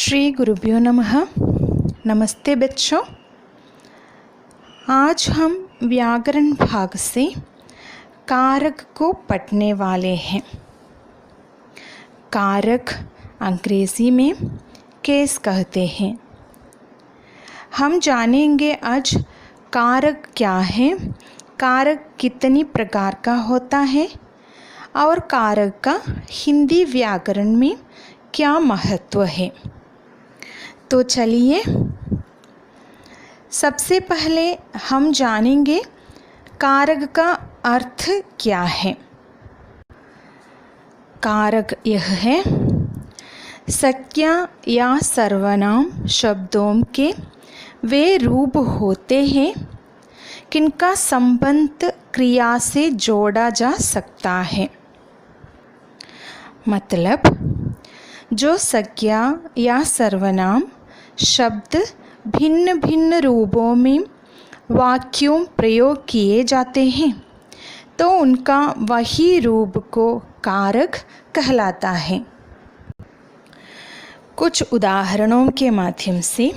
श्री गुरुभ्यो नमः। नमस्ते बच्चों। आज हम व्याकरण भाग से कारक को पढ़ने वाले हैं। कारक अंग्रेजी में केस कहते हैं। हम जानेंगे आज कारक क्या है, कारक कितनी प्रकार का होता है और कारक का हिंदी व्याकरण में क्या महत्व है। तो चलिए सबसे पहले हम जानेंगे कारक का अर्थ क्या है। कारक यह है संज्ञा या सर्वनाम शब्दों के वे रूप होते हैं किनका संबंध क्रिया से जोड़ा जा सकता है। मतलब जो संज्ञा या सर्वनाम शब्द भिन्न भिन्न रूपों में वाक्यों प्रयोग किए जाते हैं तो उनका वही रूप को कारक कहलाता है। कुछ उदाहरणों के माध्यम से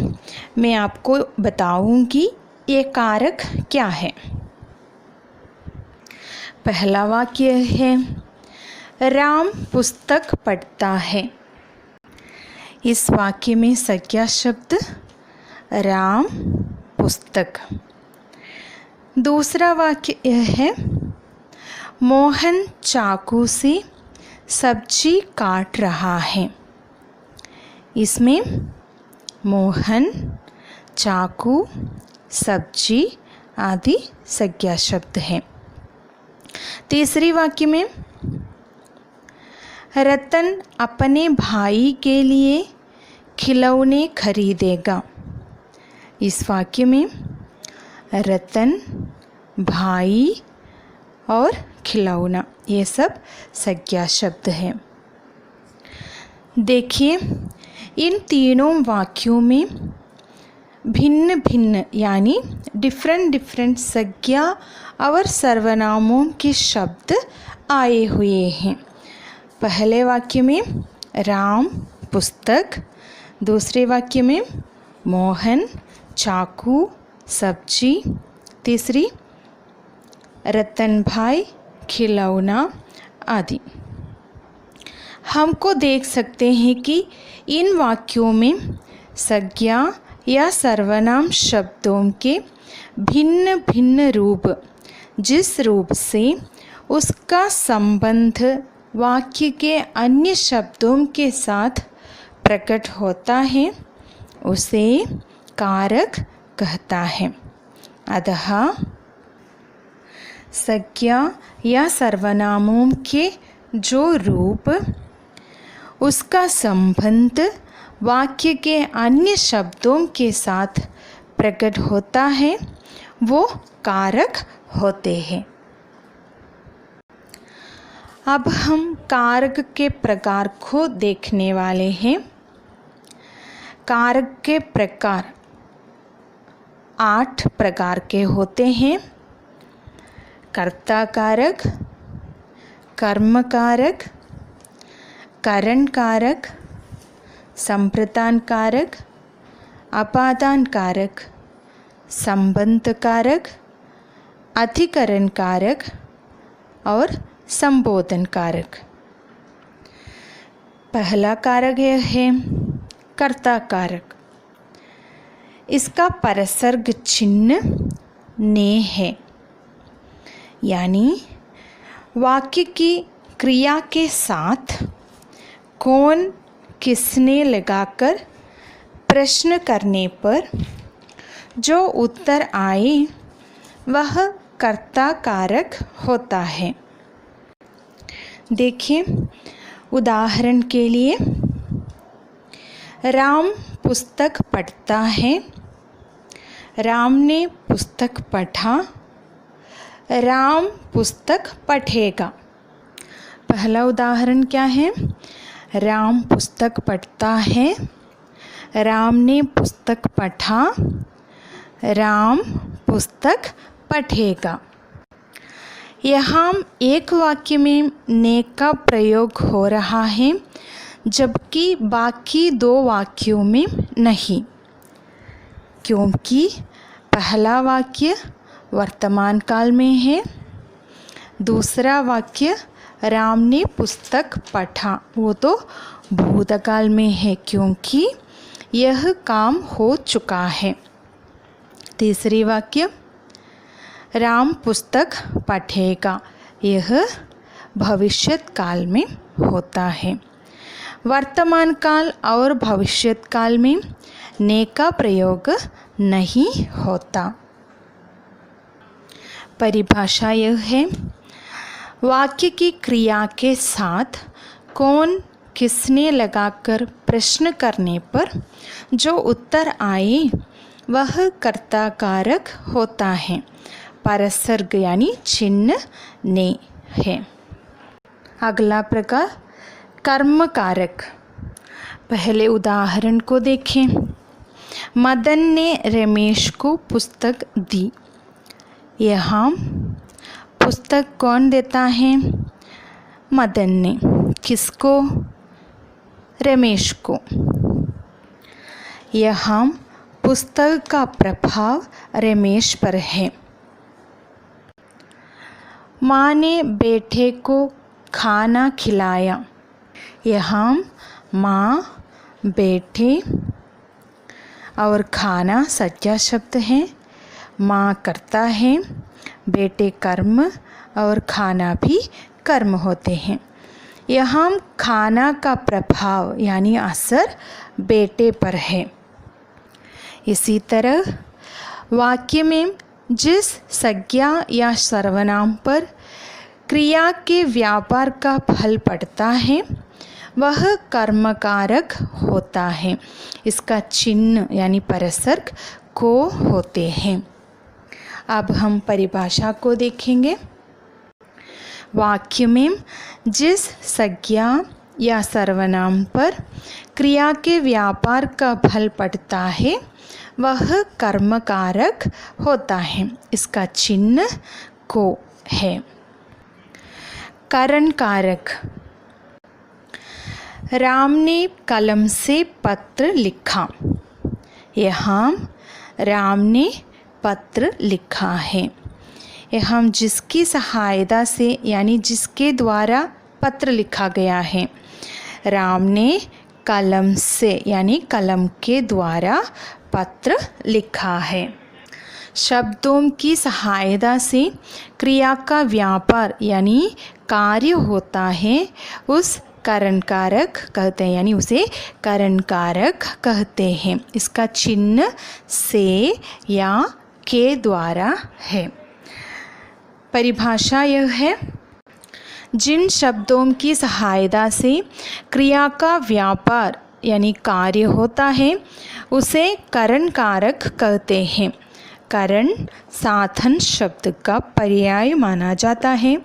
मैं आपको बताऊंगी ये कारक क्या है। पहला वाक्य है राम पुस्तक पढ़ता है। इस वाक्य में संज्ञा शब्द राम पुस्तक। दूसरा वाक्य यह है मोहन चाकू से सब्जी काट रहा है। इसमें मोहन चाकू सब्जी आदि संज्ञा शब्द हैं। तीसरी वाक्य में रतन अपने भाई के लिए खिलौने खरीदेगा। इस वाक्य में रतन, भाई और खिलौना ये सब संज्ञा शब्द हैं। देखिए इन तीनों वाक्यों में भिन्न भिन्न यानी डिफरेंट संज्ञा और सर्वनामों के शब्द आए हुए हैं। पहले वाक्य में राम पुस्तक, दूसरे वाक्य में मोहन चाकू सब्जी, तीसरी रतन भाई खिलौना आदि। हमको देख सकते हैं कि इन वाक्यों में संज्ञा या सर्वनाम शब्दों के भिन्न भिन्न रूप, जिस रूप से उसका संबंध वाक्य के अन्य शब्दों के साथ प्रकट होता है उसे कारक कहता है। अतः संज्ञा या सर्वनामों के जो रूप, उसका संबंध वाक्य के अन्य शब्दों के साथ प्रकट होता है वो कारक होते हैं। अब हम कारक के प्रकार को देखने वाले हैं। कारक के प्रकार 8 प्रकार के होते हैं। कर्ता कारक, कर्म कारक, करण कारक, संप्रदान कारक, अपादान कारक, संबंध कारक, अधिकरण कारक और संबोधन कारक। पहला कारक है कर्ता कारक। इसका परसर्ग चिन्ह ने है, यानी वाक्य की क्रिया के साथ कौन किसने लगाकर प्रश्न करने पर जो उत्तर आए वह कर्ता कारक होता है। देखिए उदाहरण के लिए राम पुस्तक पढ़ता है, राम ने पुस्तक पढ़ा, राम पुस्तक पढ़ेगा। पहला उदाहरण क्या है? राम पुस्तक पढ़ता है, राम ने पुस्तक पढ़ा, राम पुस्तक पढ़ेगा। यहाँ एक वाक्य में ने का प्रयोग हो रहा है जबकि बाकी दो वाक्यों में नहीं, क्योंकि पहला वाक्य वर्तमान काल में है, दूसरा वाक्य राम ने पुस्तक पढ़ा वो तो भूतकाल में है क्योंकि यह काम हो चुका है। तीसरी वाक्य राम पुस्तक पढ़ेगा, यह भविष्यत काल में होता है। वर्तमान काल और भविष्यत काल में ने का प्रयोग नहीं होता। परिभाषा यह है, वाक्य की क्रिया के साथ कौन किसने लगाकर प्रश्न करने पर जो उत्तर आए वह कर्ता कारक होता है, परसर्ग यानी चिन्ह ने है। अगला प्रकार कर्म कारक। पहले उदाहरण को देखें। मदन ने रमेश को पुस्तक दी। यहाँ पुस्तक कौन देता है? मदन ने। किसको? रमेश को। यहाँ पुस्तक का प्रभाव रमेश पर है। माँ ने बेटे को खाना खिलाया। यहाँ माँ, बेटे और खाना संज्ञा शब्द है। माँ कर्ता है, बेटे कर्म और खाना भी कर्म होते हैं। यहाँ खाना का प्रभाव यानी असर बेटे पर है। इसी तरह वाक्य में जिस संज्ञा या सर्वनाम पर क्रिया के व्यापार का फल पड़ता है वह कर्मकारक होता है। इसका चिन्ह यानी परसर्ग को होते हैं। अब हम परिभाषा को देखेंगे। वाक्य में जिस संज्ञा या सर्वनाम पर क्रिया के व्यापार का फल पड़ता है वह कर्मकारक होता है। इसका चिन्ह को है। करण कारक। राम ने कलम से पत्र लिखा। यहाँ राम ने पत्र लिखा है। यहाँ जिसकी सहायता से यानी जिसके द्वारा पत्र लिखा गया है। राम ने कलम से यानी कलम के द्वारा पत्र लिखा है। शब्दों की सहायता से क्रिया का व्यापार यानी कार्य होता है, उस करण कारक कहते हैं यानी उसे करण कारक कहते हैं। इसका चिन्ह से या के द्वारा है। परिभाषा यह है, जिन शब्दों की सहायता से क्रिया का व्यापार यानी कार्य होता है उसे करण कारक कहते हैं। करण साधन शब्द का पर्याय माना जाता है।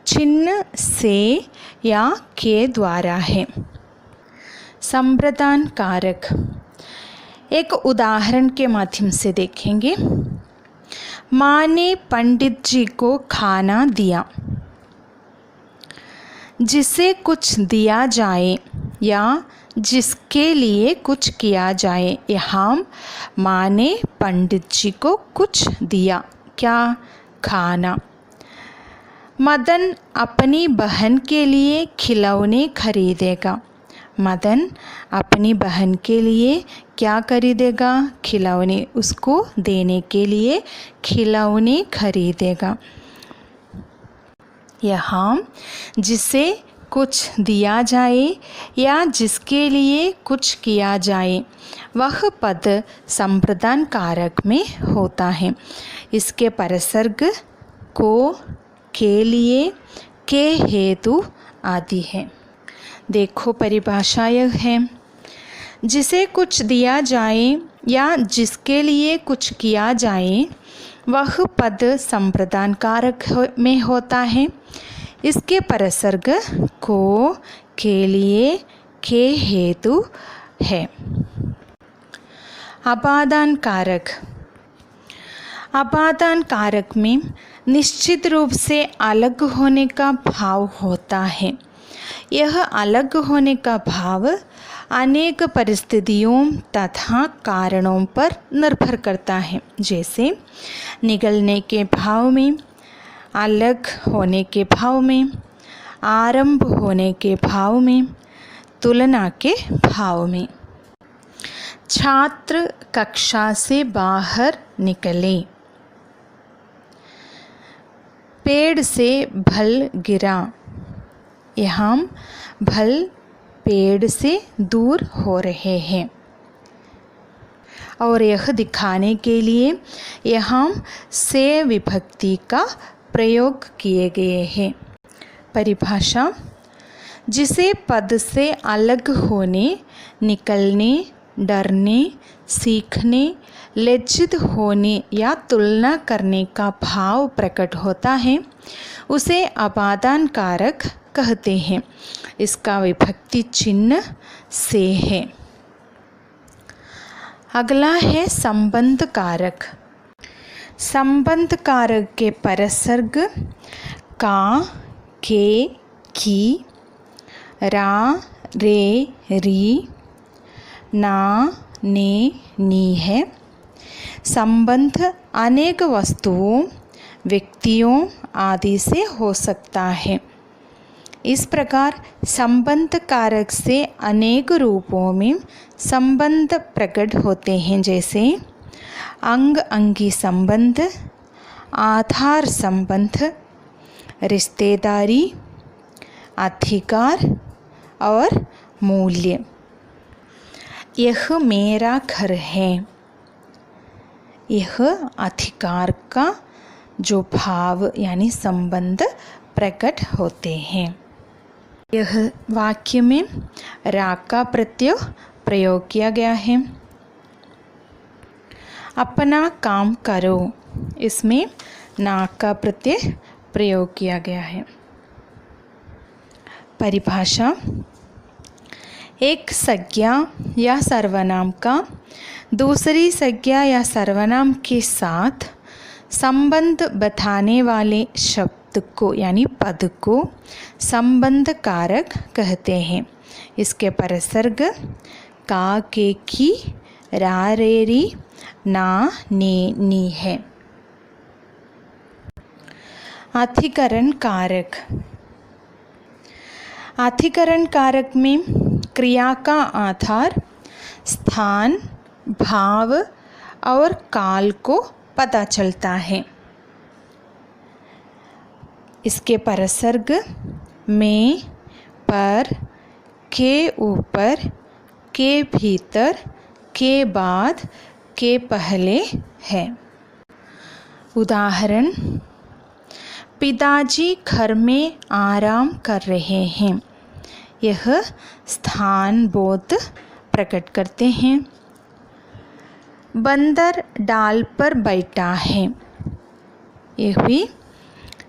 चिन्ह से या के द्वारा है। संप्रदान कारक। एक उदाहरण के माध्यम से देखेंगे। माँ ने पंडित जी को खाना दिया। जिसे कुछ दिया जाए या जिसके लिए कुछ किया जाए। यहाँ माँ ने पंडित जी को कुछ दिया। क्या? खाना। मदन अपनी बहन के लिए खिलौने खरीदेगा। मदन अपनी बहन के लिए क्या खरीदेगा? खिलौने। उसको देने के लिए खिलौने खरीदेगा। यहाँ जिसे कुछ दिया जाए या जिसके लिए कुछ किया जाए वह पद संप्रदान कारक में होता है। इसके परसर्ग को, के लिए, के हेतु आदि है। देखो परिभाषा यह है, जिसे कुछ दिया जाए या जिसके लिए कुछ किया जाए वह पद संप्रदान कारक में होता है। इसके परसर्ग को, के लिए, के हेतु है। अपादान कारक। अपादान कारक में निश्चित रूप से अलग होने का भाव होता है। यह अलग होने का भाव अनेक परिस्थितियों तथा कारणों पर निर्भर करता है, जैसे निगलने के भाव में, अलग होने के भाव में, आरंभ होने के भाव में, तुलना के भाव में। छात्र कक्षा से बाहर निकले। पेड़ से भल गिरा। यहाँ भल पेड़ से दूर हो रहे हैं और यह दिखाने के लिए यहाँ से विभक्ति का प्रयोग किए गए हैं। परिभाषा: जिसे पद से अलग होने, निकलने, डरने, सीखने, लज्जित होने या तुलना करने का भाव प्रकट होता है, उसे अपादान कारक कहते हैं। इसका विभक्ति चिन्ह से है। अगला है संबंध कारक। संबंध कारक के परसर्ग का, के, की, रा, रे, री, ना, ने, नी है। संबंध अनेक वस्तुओं, व्यक्तियों आदि से हो सकता है। इस प्रकार संबंध कारक से अनेक रूपों में संबंध प्रकट होते हैं, जैसे अंग अंगी संबंध, आधार संबंध, रिश्तेदारी, अधिकार और मूल्य। यह मेरा घर है, यह अधिकार का जो भाव यानी संबंध प्रकट होते हैं। यह वाक्य में रा का प्रत्यय प्रयोग किया गया है। अपना काम करो, इसमें ना का प्रत्यय प्रयोग किया गया है। परिभाषा: एक संज्ञा या सर्वनाम का दूसरी संज्ञा या सर्वनाम के साथ संबंध बताने वाले शब्द को यानी पद को संबंध कारक कहते हैं। इसके परसर्ग का, के, की, रा, रे, री, ना, ने, नी है। अधिकरण कारक। अधिकरण कारक में क्रिया का आधार, स्थान, भाव और काल को पता चलता है। इसके परसर्ग में, पर, के ऊपर, के भीतर, के बाद, के पहले है। उदाहरण: पिताजी घर में आराम कर रहे हैं। यह स्थान बोध प्रकट करते हैं। बंदर डाल पर बैठा है, यह भी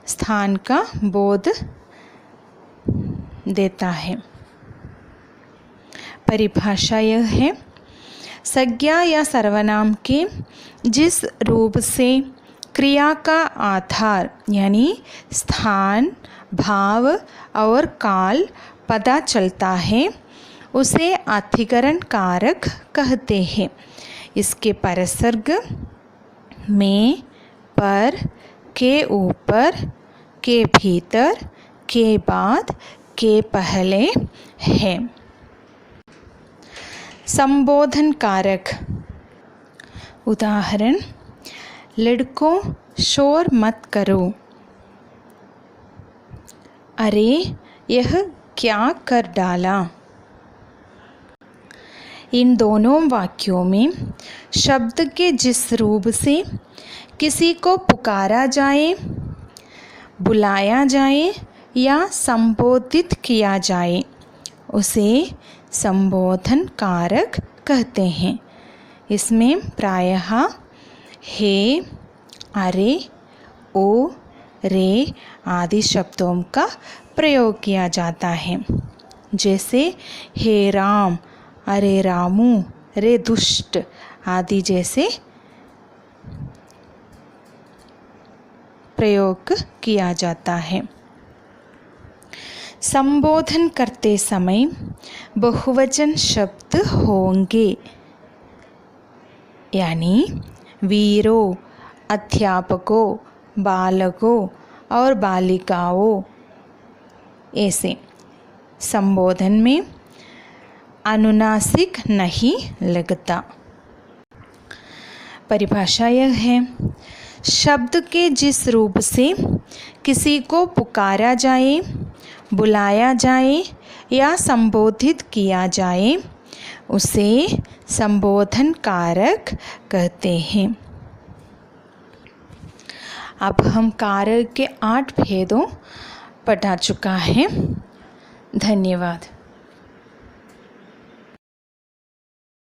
स्थान का बोध देता है। परिभाषा यह है: संज्ञा या सर्वनाम के जिस रूप से क्रिया का आधार यानी स्थान, भाव और काल पता चलता है, उसे अधिकरण कारक कहते हैं। इसके परसर्ग में, पर, के ऊपर, के भीतर, के बाद, के पहले है। संबोधन कारक। उदाहरण: लड़कों शोर मत करो। अरे यह क्या कर डाला। इन दोनों वाक्यों में शब्द के जिस रूप से किसी को पुकारा जाए, बुलाया जाए या संबोधित किया जाए, उसे संबोधन कारक कहते हैं। इसमें प्रायः हे, अरे, ओ, रे आदि शब्दों का प्रयोग किया जाता है, जैसे हे राम, अरे रामू, रे दुष्ट आदि जैसे प्रयोग किया जाता है। संबोधन करते समय बहुवचन शब्द होंगे, यानी वीरों, अध्यापकों, बालकों और बालिकाओं। ऐसे संबोधन में अनुनासिक नहीं लगता। परिभाषा यह है, शब्द के जिस रूप से किसी को पुकारा जाए, बुलाया जाए या संबोधित किया जाए उसे संबोधन कारक कहते हैं। अब हम कारक के 8 भेदों पढ़ा चुका है। धन्यवाद।